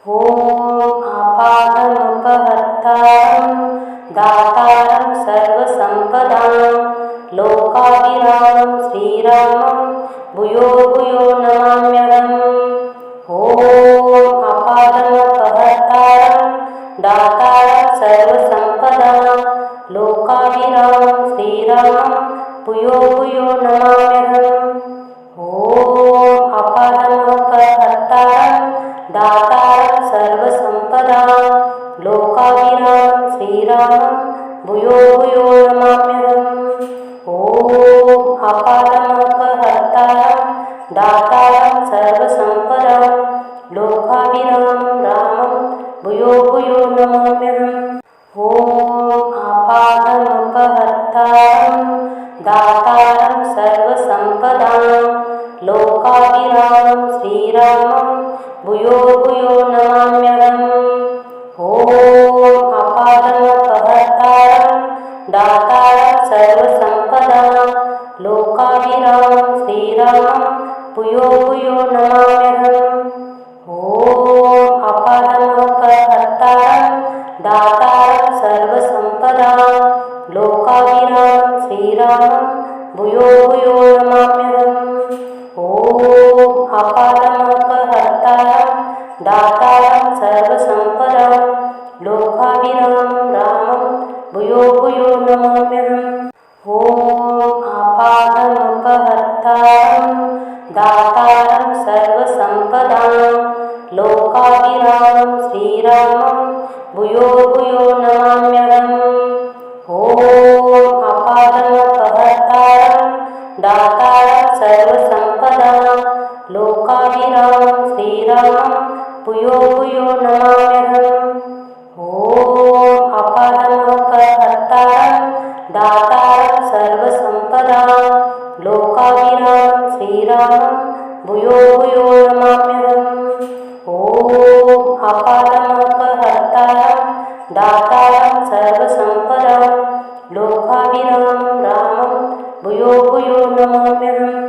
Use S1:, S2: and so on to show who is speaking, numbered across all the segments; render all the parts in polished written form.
S1: ॐ आपादमपहर्तारं दातारं सर्वसम्पदां लोकाभिरामं श्रीरामं भूयो भूयो नमाम्यहम्। ॐ आपादमपहर्तारं दातारं सर्वसम्पदां लोकाभिरामं श्रीरामं भूयो भूयो नमाम्यहम्। ॐ आपादमपहर्तारं दातारं सर्वसम्पदां लोकाभिरामं श्रीरामं भूयो भूयो नमाम्यहम्। ॐ आपादमपहर्तारं दातारं सर्वसम्पदां लोकाभिरामं रामं भूयो भूयो नमाम्यहम्। ॐ आपादमपहर्तारं दातारं सर्वसम्पदां लोकाभिरामं श्रीरामं भूयो भूयो नमाम्यहम्। ॐ आपादमपहर्तारं दातारं सर्वसम्पदां लोकाभिरामं श्रीरामं भूयो भूयो नमाम्यहम्। ॐ आपादमपहर्तारं दातारं सर्वसम्पदां लोकाभिरामं श्रीरामं भूयो भूयो नमाम्यहम्। ॐ आपादमपहर्तारं दातारं सर्वसम्पदां लोकाभिरामं रामं भूयो भूयो नमाम्यहम्। ॐ आपादमपहर्तारं दातारं सर्वसम्पदां लोकाभिरामं श्रीरामं भूयो भूयो नमाम्यहम्। ॐ आपादमपहर्तारं दातारं सर्वसम्पदां लोकाभिरामं श्रीरामं भूयो भूयो नमाम्यहम्। ॐ आपादमपहर्तारं दातारं सर्वसम्पदां लोकाभिरामं श्रीरामं भूयो भूयो नमाम्यहम्। ॐ आपादमपहर्तारं दातारं सर्वसम्पदां लोकाभिरामं रामं भूयो भूयो नमाम्यहम्।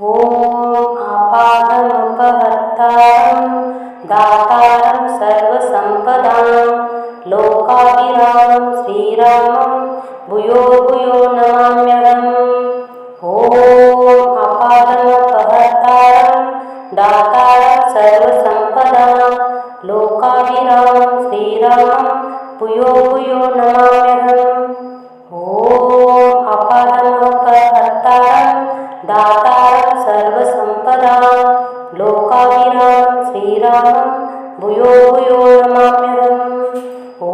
S1: ॐ आपादमपहर्तारं दातारं सर्वसम्पदां लोकाभिरामं श्रीरामं भूयो भूयो नमाम्यहम्। ॐ आपादमपहर्तारं दातारं सर्वसम्पदां लोकाभिरामं श्रीरामं भूयो भूयो नमाम्यहम्। ॐ आपादमपहर्तारं दातारं सर्वसम्पदां लोकाभिरामं श्रीरामं भूयो भूयो नमाम्यहम्। ॐ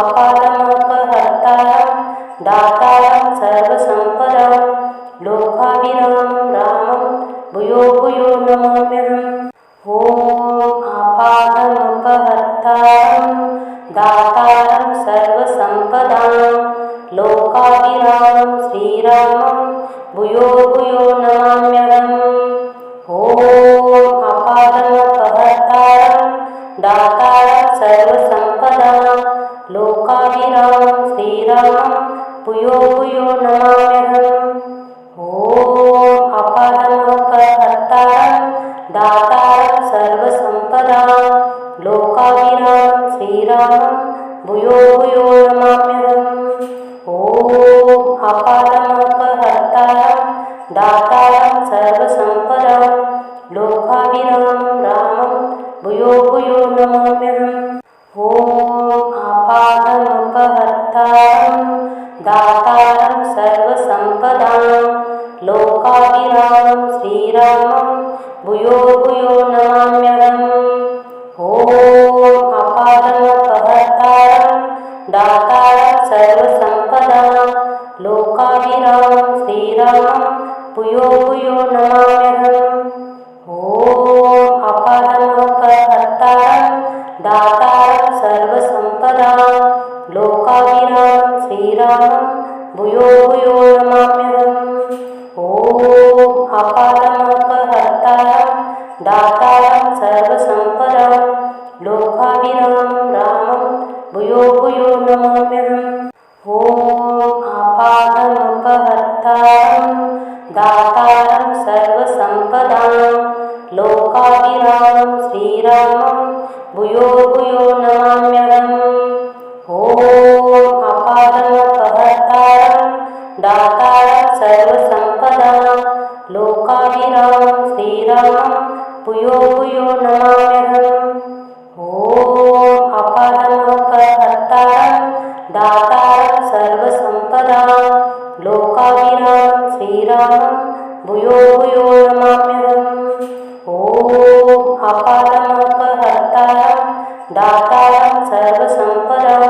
S1: आपादमपहर्तारं दातारं सर्वसम्पदां लोकाभिरामं रामं भूयो भूयो नमाम्यहम्। ॐ आपादमपहर्तारं दातारं सर्वसम्पदां लोकाभिरामं श्रीरामं भूयो भूयो नमाम्यहम्। ॐ आपादमपहर्तारं दातारं सर्वसम्पदां लोकाभिरामं श्रीरामं भूयो भूयो नमाम्यहम्। ॐ आपादमपहर्तारं दातारं सर्वसम्पदां लोकाभिरामं श्रीरामं भूयो भूयो नमाम्यहम्। ॐ आपादमपहर्तारं दातारं सर्वसम्पदां लोकाभिरामं रामं भूयो भूयो नमाम्यहम्। ॐ आपादमपहर्तारं दातारं सर्वसम्पदां लोकाभिरामं श्रीरामं भूयो भूयो नमाम्यहम्। ॐ आपादमपहर्तारं दातारं सर्वसम्पदां लोकाभिरामं श्रीरामं भूयो भूयो नमाम्यहम्। ॐ आपादमपहर्तारं दातारं सर्वसम्पदां लोकाभिरामं श्रीरामं भूयो भूयो नमाम्यहम्। ॐ आपादमपहर्तारं दातारं सर्वसम्पदां लोकाभिरामं रामं भूयो भूयो नमाम्यहम्। ॐ आपादमपहर्तारं दातारं सर्वसम्पदां लोकाभिरामं श्रीरामं भूयो भूयो नमाम्यहम्। ॐ अपादमपहर्तारं दातारं सर्वसम्पदां लोकाभिरामं श्रीरामं भूयो भूयो नमाम्यहम्। ॐ अपादमपहर्तारं दातारं सर्वसम्पदां लोकाभिरामं श्रीरामं भूयो भूयो नमाम्यहम्। ॐ अपादमपहर्तारं दातारं सर्वसम्पदां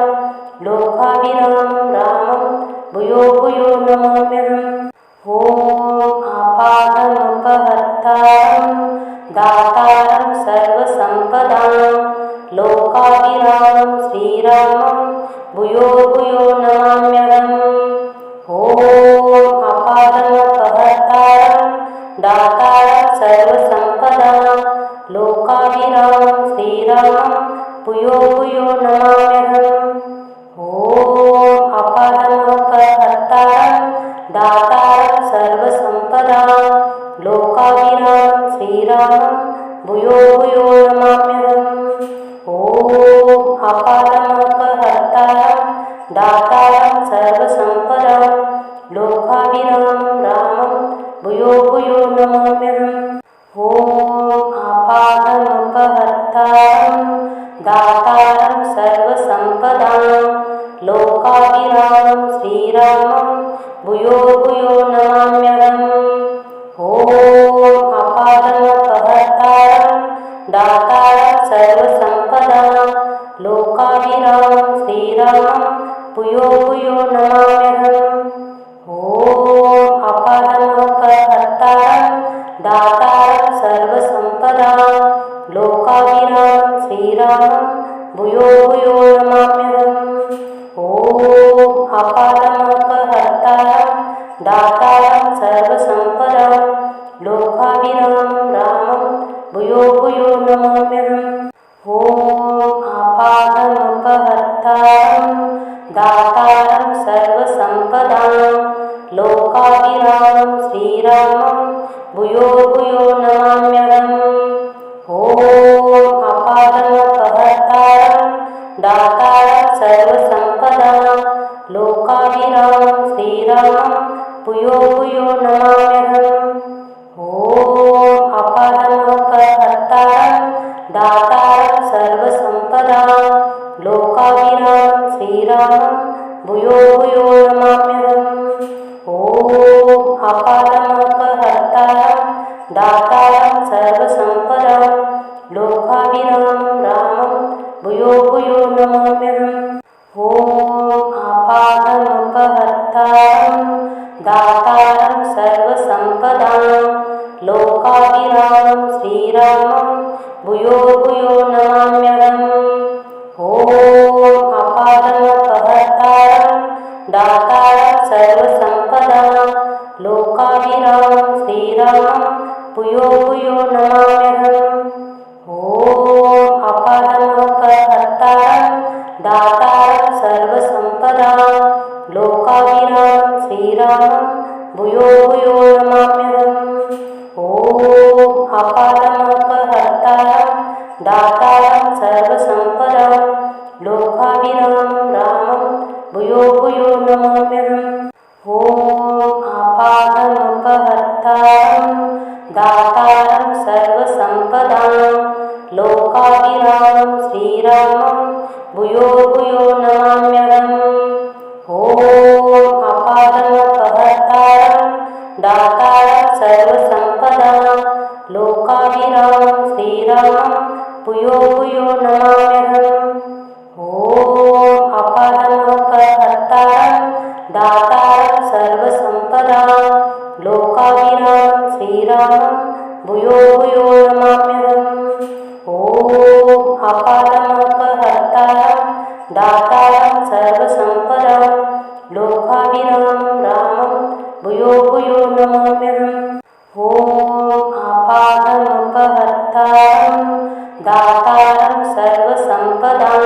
S1: लोकाभिरामं रामं भूयो भूयो नमाम्यहम्। ॐ अपादमपहर्तारं दातारं सर्वसम्पदां लोकाभिरामं श्रीरामं भूयो भूयो नमाम्यहम्। ॐ अपादमपहर्तारं दातारं सर्वसम्पदां लोकाभिरामं श्रीरामं भूयो भूयो नमाम्यहम्। ॐ अपादमपहर्तारं दातारं सर्वसम्पदां लोकाभिरामं श्रीरामं भूयो भूयो नमाम्यहम्। ॐ अपादमपहर्तारं दातारं सर्वसम्पदां लोकाभिरामं रामं भूयो भूयो नमाम्यहम्। ॐ अपादमपहर्तारं दातारं सर्वसम्पदां लोकाभिरामं श्रीरामं भूयो भूयो नमाम्यहम्। ॐ अपादमपहर्तारं दातारं सर्वसम्पदां लोकाभिरामं श्रीरामं भूयो भूयो नमाम्यहम्। ॐ अपादमपहर्तारं दातारं सर्वसम्पदां लोकाभिरामं श्रीरामं भूयो भूयो नमाम्यहम्। ॐ अपादमपहर्तारं दातारं सर्वसम्पदां लोकाभिरामं रामं भूयो भूयो नमाम्यहम्। ॐ अपादमपहर्तारं दातारं सर्वसम्पदां लोकाभिरामं श्रीरामं भूयो भूयो नमाम्यहम्। ॐ अपादमपहर्तारं दातारं सर्वसम्पदां लोकाभिरामं श्रीरामं भूयो भूयो नमाम्यहम्। ॐ अपादमपहर्तारं दातारं सर्वसम्पदां लोकाभिरामं श्रीरामं भूयो भूयो नमाम्यहम्। ॐ अपादमपहर्तारं दातारं सर्वसम्पदां लोकाभिरामं रामं भूयो भूयो नमाम्यहम्। ॐ अपादमपहर्तारं दातारं सर्वसम्पदां लोकाभिरामं श्रीरामं भूयो भूयो नमाम्यहम्। ॐ अपादमपहर्तारं दातारं सर्वसम्पदां लोकाभिरामं श्रीरामं भूयो भूयो नमाम्यहम्। ॐ अपादमपहर्तारं दातारं सर्वसम्पदां लोकाभिरामं श्रीरामं भूयो भूयो नमाम्यहम्। ॐ अपादमपहर्तारं दातारं सर्वसम्पदां लोकाभिरामं रामं भूयो भूयो नमाम्यहम्। ॐ अपादमपहर्तारं दातारं सर्वसम्पदां लोकाभिरामं श्रीरामं भूयो भूयो नमाम्यहम्। ॐ अपादमपहर्तारं दातारं सर्वसम्पदां लोकाभिरामं श्रीरामं भूयो भूयो नमाम्यहम्। ॐ अपादमपहर्तारं दातारं सर्वसम्पदां लोकाभिरामं श्रीरामं भूयो भूयो नमाम्यहम्। ॐ अपादमपहर्तारं दातारं सर्वसम्पदां लोकाभिरामं रामं भूयो भूयो नमाम्यहम्। ॐ अपादमपहर्तारं दातारं सर्वसम्पदां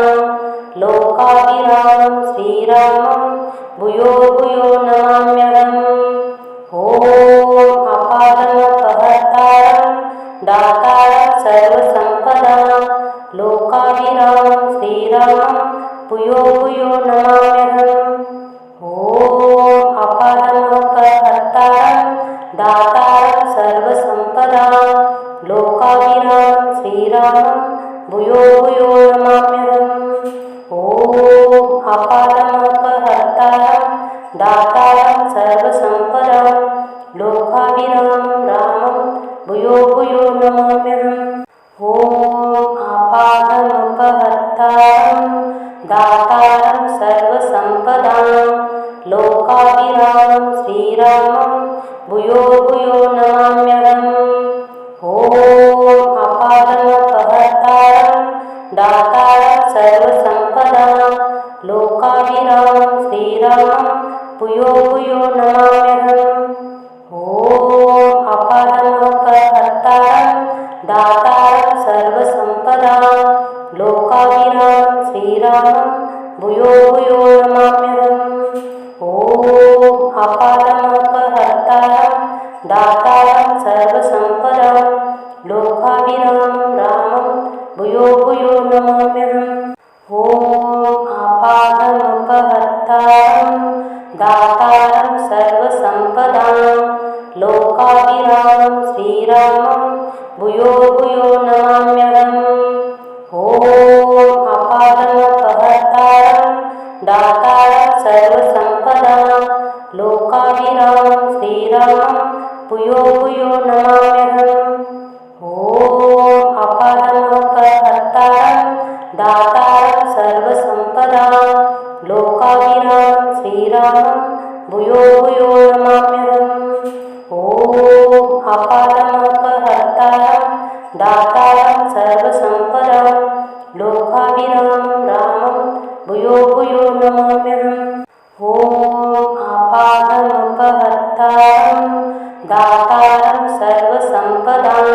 S1: लोकाभिरामं श्रीरामं भूयो भूयो नमाम्यहम्। ॐ अपादमपहर्तारं दातारं सर्वसम्पदां लोकाभिरामं लोकाभिरामं श्रीरामं भूयो भूयो नमाम्यहम्। ॐ अपादमोपहर्तारं दातारं सर्वसम्पदां लोकाभिरामं श्रीरामं भूयो भूयो नमाम्यहम्। ॐ अपादमोपहर्तारं दातारं सर्वसम्पदां लोकाभिरामं रामं भूयो भूयो नमाम्यहम्। ॐ आपादमुपहर्तारं दातारं सर्वसम्पदां लोकाभिरामं श्रीरामं भूयो भूयो नमाम्यहम्। ॐ आपादमुपहर्तारं दातारं सर्वसम्पदां लोकाभिरामं श्रीरामं भूयो भूयो नमाम्यहम्। ॐ आपादमुपहर्तारं दातारं सर्वसम्पदां लोकाभिरामं श्रीरामं भूयो भूयो नमाम्यहम्। ॐ आपादमुपहर्तारं दातारं सर्वसम्पदां लोकाभिरामं रामं भूयो भूयो नमाम्यहम्। ॐ आपादमुपहर्तारं दातारं सर्वसम्पदां लोकाभिरामं श्रीरामं भूयो भूयो नमाम्यहम्। ॐ आपादमुपहर्तारं दातारं सर्वसम्पदां लोकाभिरामं श्रीरामं भूयो भूयो नमाम्यहम्। ॐ आपादमुपहर्तारं दातारं सर्वसम्पदां लोकाभिरामं श्रीरामं भूयो भूयो नमाम्यहम्। ॐ आपादमुपहर्तारं दातारं सर्वसम्पदां लोकाभिरामं रामं भूयो भूयो नमाम्यहम्। ॐ आपादमुपहर्तारं दातारं सर्वसम्पदां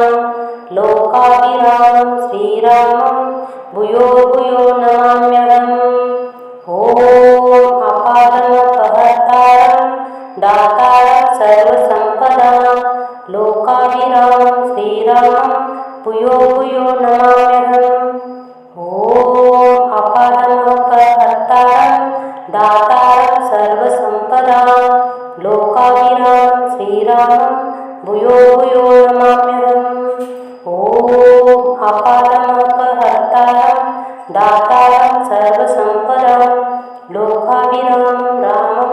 S1: लोकाभिरामं श्रीरामं भूयो भूयो नमाम्यहम्। ॐ आपादमुपहर्तारं दातारं सर्वसम्पदां लोकाभिरामं श्रीरामं भूयो भूयो नमाम्यहम्। ॐ आपादमुपहर्तारं दातारं सर्वसम्पदां लोकाभिरामं श्रीरामं भूयो भूयो नमाम्यहम्। ॐ आपादमुपहर्तारं दातारं सर्वसम्पदां लोकाभिरामं रामं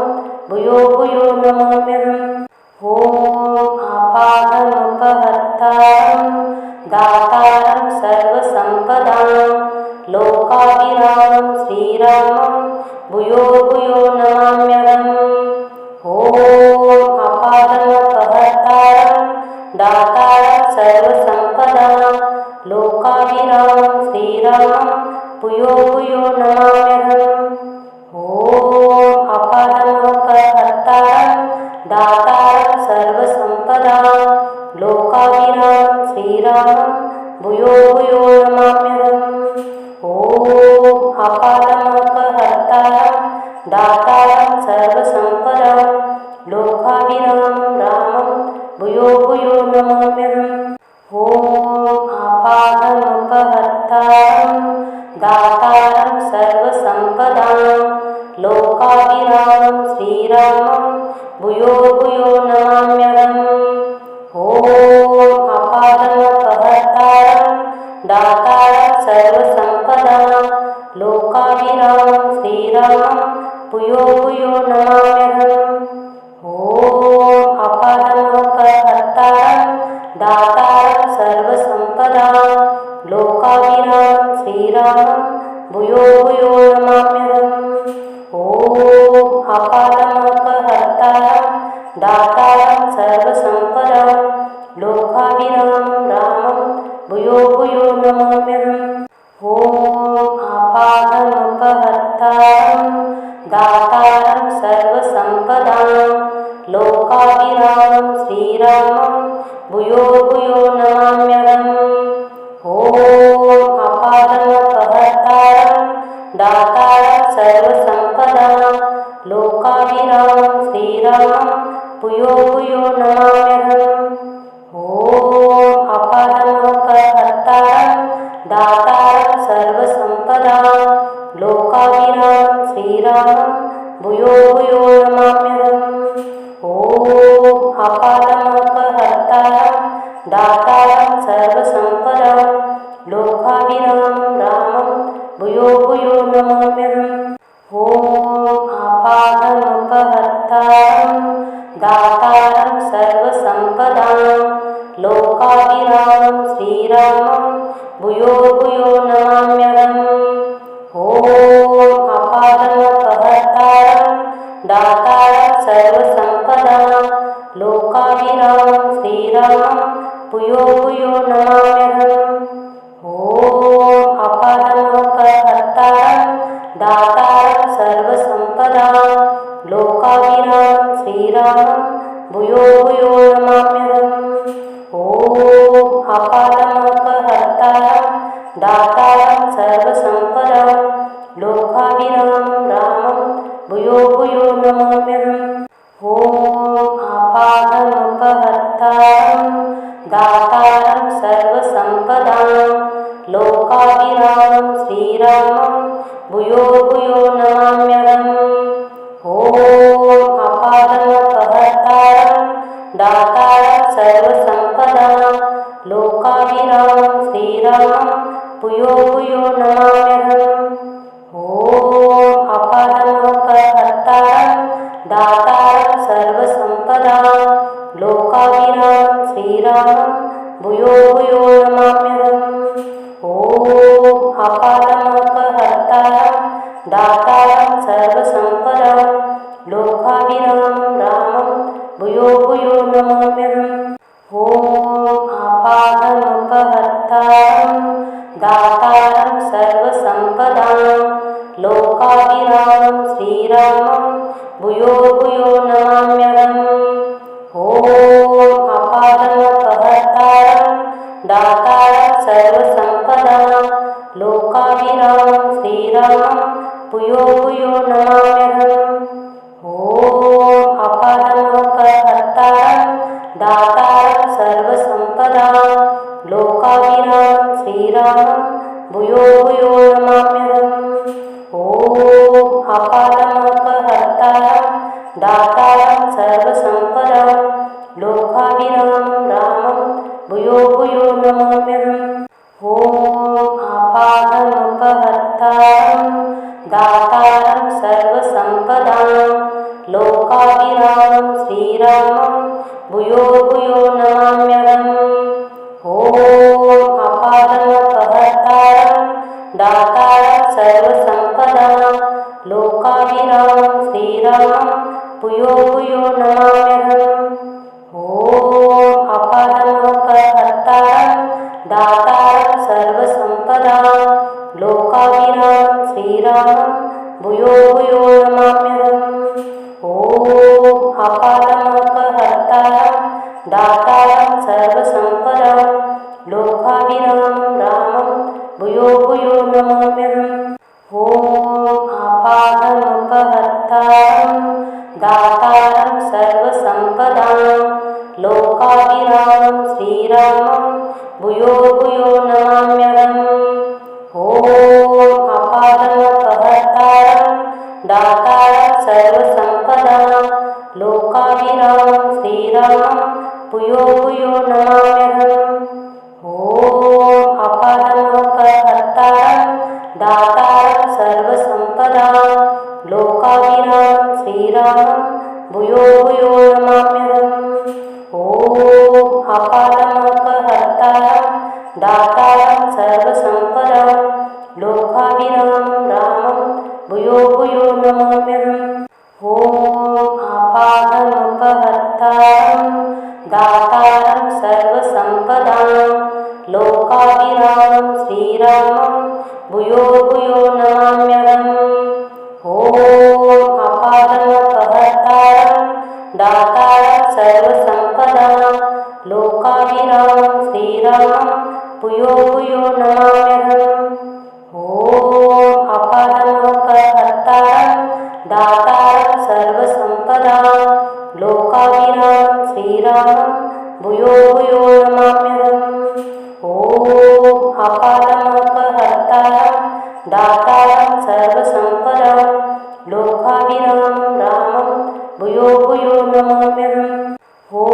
S1: भूयो भूयो नमाम्यहम्। ॐ आपादमुपहर्तारं दातारं सर्वसम्पदां लोकाभिरामं श्रीरामं भूयो भूयो नमाम्यहम्। ॐ आपादमुपहर्तारं दातारं सर्वसम्पदां लोकाभिरामं श्रीरामं भूयो भूयो नमाम्यहम्। ॐ आपादमुपहर्तारं दातारं सर्वसम्पदां लोकाभिरामं श्रीरामं भूयो भूयो नमाम्यहम्। ॐ आपादमुपहर्तारं दातारं सर्वसम्पदां लोकाभिरामं रामं भूयो भूयो नमाम्यहम्। ॐ आपादमुपहर्तारं दातारं सर्वसम्पदां लोकाभिरामं श्रीरामं भूयो भूयो नमाम्यहम्। ॐ आपादमुपहर्तारं दातारं सर्वसम्पदां लोकाभिरामं श्रीरामं भूयो भूयो नमाम्यहम्। ॐ आपादमुपहर्तारं दातारं सर्वसम्पदां लोकाभिरामं श्रीरामं भूयो भूयो नमाम्यहम्। ॐ आपादमुपहर्तारं दातारं सर्वसम्पदां लोकाभिरामं रामं भूयो भूयो नमाम्यहम्। ॐ आपादमुपहर्तारं दातारं सर्वसम्पदां लोकाभिरामं श्रीरामं भूयो भूयो नमाम्यहम्। ॐ आपादमुपहर्तारं दातारं सर्वसम्पदां लोकाभिरामं श्रीरामं भूयो भूयो नमाम्यहम्। ॐ आपादमुपहर्तारं दातारं सर्व लोकाभिरामं रामं भूयो भूयो नमाम्यहम्। ॐ आपादमपहर्तारं दातारं सर्वसम्पदां लोकाभिरामं श्रीरामं भूयो भूयो नमाम्यहम्। ॐ आपादमपहर्तारं दातारं सर्वसम्पदां लोकाभिरामं श्रीरामं भूयो भूयो नमाम्यहम्। ॐ आपादमपहर्तारं दातारं सर्वसम्पदां लोकाभिरामं श्रीरामं भूयो भूयो नमाम्यहम्। ॐ आपादमपहर्तारं दातारं सर्वसम्पदां लोकाभिरामं रामं भूयो भूयो नमाम्यहम्। ॐ आपादमपहर्तारं दातारं सर्वसम्पदां लोकाभिरामं श्रीरामं भूयो भूयो नमाम्यहम्। ॐ आपादमपहर्तारं दातारं सर्वसम्पदां लोकाभिरामं श्रीरामं भूयो भूयो नमाम्यहम्। ॐ आपादमपहर्तारं दातारं सर्वसम्पदां लोकाभिरामं श्रीरामं भूयो भूयो नमाम्यहम्। ॐ आपादमपहर्तारं दातारं सर्वसम्पदां लोकाभिरामं रामं भूयो भूयो नमाम्यहम्। ॐ आपादमपहर्तारं दातारं सर्वसम्पदां लोकाभिरामं श्रीरामं भूयो भूयो नमाम्यहम्। ॐ आपादमपहर्तारं दातारं सर्वसम्पदां लोकाभिरामं श्रीरामं भूयो भूयो नमाम्यहम्। ॐ आपादमपहर्तारं दातारं सर्वसम्पदां लोकाभिरामं श्रीरामं भूयो भूयो नमाम्यहम्। ॐ आपादमपहर्तारं दातारं सर्वसम्पदां लोकाभिरामं रामं भूयो भूयो नमाम्यहम्। ॐ आपादमपहर्तारं दातारं सर्वसम्पदां लोकाभिरामं श्रीरामं भूयो भूयो नमाम्यहम्। ॐ आपादमपहर्तारं दातारं सर्वसम्पदां लोकाभिरामं श्रीरामं भूयो भूयो नमाम्यहम्। ॐ आपादमपहर्तारं दातारं सर्वसम्पदां लोकाभिरामं श्रीरामं भूयो भूयो नमाम्यहम्। ॐ आपादमपहर्तारं दातारं सर्वसम्पदां लोकाभिरामं रामं भूयो भूयो नमाम्यहम्। ॐ आपादमपहर्तारं दातारं सर्वसम्पदां लोकाभिरामं श्रीरामं भूयो भूयो नमाम्यहम्। ॐ आपादमपहर्तारं दातारं सर्वसम्पदां लोकाभिरामं श्रीरामं भूयो भूयो नमाम्यहम्। ॐ आपादमपहर्तारं दातारं सर्वसम्पदां लोकाभिरामं श्रीरामं भूयो भूयो नमाम्यहम्। ॐ आपादमपहर्तारं दातारं सर्वसम्पदां लोकाभिरामं रामं भूयो भूयो नमाम्यहम्। ॐ आपादमपहर्तारं दातारं सर्वसम्पदां लोकाभिरामं श्रीरामं भूयो भूयो नमाम्यहम्। ॐ आपादमपहर्तारं दातारं सर्वसम्पदां लोकाभिरामं श्रीरामं भूयो भूयो नमाम्यहम्। ॐ आपादमपहर्तारं दातारं सर्वसम्पदां लोकाभिरामं श्रीरामं भूयो भूयो नमाम्यहम्। ॐ आपादमपहर्तारं दातारं सर्वसम्पदां लोकाभिरामं रामं भूयो भूयो नमाम्यहम्। ॐ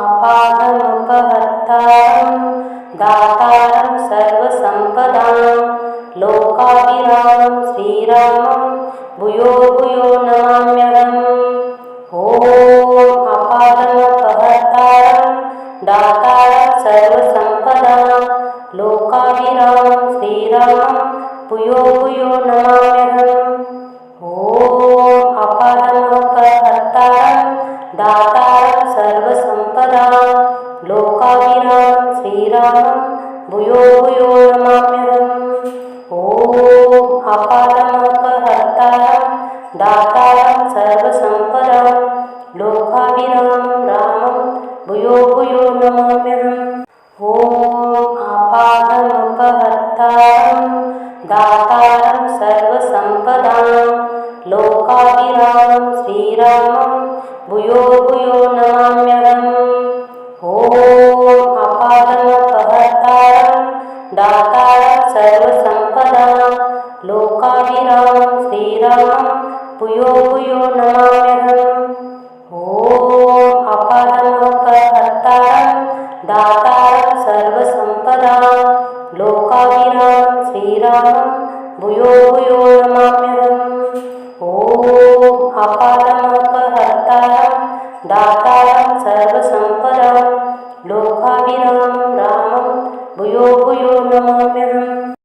S1: आपादमपहर्तारं दातारं सर्वसम्पदां श्रीरामं भूयो भूयो नमाम्यहम्। ॐ आपादमपहर्तारं दातारं सर्वसम्पदां लोकाभिरामं श्रीरामं भूयो भूयो नमाम्यहम्। ॐ आपादमपहर्तारं दातारं सर्वसम्पदां लोकाभिरामं श्रीरामं भूयो भूयो नमाम्यहम्। ॐ आपादमपहर्तारं दातारं सर्वसम्पदां लोकाभिरामं रामं भूयो भूयो नमाम्यहम्। ॐ आपादमपहर्तारं दातारं सर्वसम्पदां लोकाभिरामं श्रीरामं भूयो भूयो नमाम्यहम्। ॐ आपादमपहर्तारं दातारं सर्वसम्पदां लोकाभिरामं श्रीरामं भूयो भूयो नमाम्यहम्। ॐ आपादमपहर्तारं दातारं सर्वसम्पदां लोकाभिरामं श्रीरामं भूयो भूयो नमाम्यहम्। ॐ